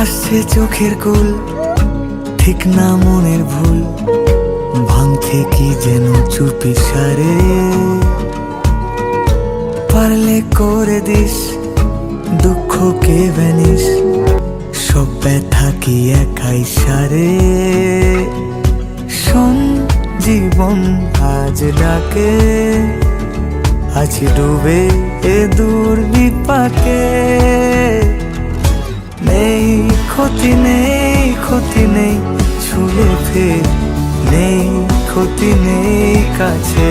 আসছে চোখের কুল, ঠিক না মনের ভুল, ভাঙছে কি যেন চুপি সারে। পারলে করে দিস দুঃখকে ভ্যানিস, সব ব্যথা কি একাই সারে। শোন জীবন আজ ডাকে, আছি ডুবে এ দূর বিপাকে। নেই ক্ষতি নেই, ক্ষতি নেই ছুলে ফের, নেই ক্ষতি নেই কাছে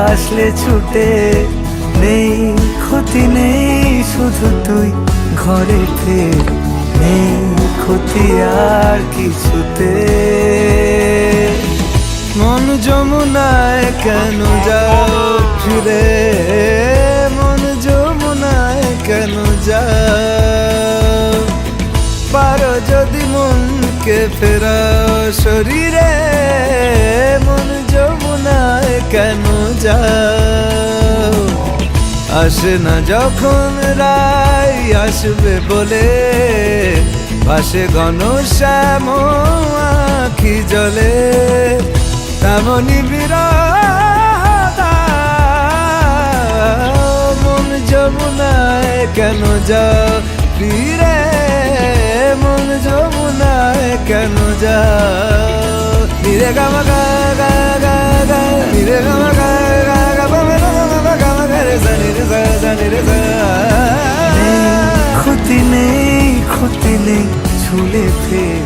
আসলে ছুটে। নেই ক্ষতি নেই শুধু তুই ঘরে ফের, নেই ক্ষতি আর কিছুতে। মন যমুনায় কেন যাও ফিরে, মন যমুনায় কেন যাও। পারো যদি মনকে ফেরাও শরীরে, মন যমুনায় কেন যাও। আসে না যখন রাই আসবে বলে, পাশে ঘন শ্যাম আখি জলে, তেমনি বিরহ মন যমুনায় কেন যাও ফিরে, মন যমুনায় কেন যাও। নিরে গামা গা গা গা গা, নিরে গামা গা গা গা, বাবা গামা গামা গা রে সা নি রে সা সা নি রে সা। ক্ষতি নেই, ক্ষতি নেই ছুলে ফের,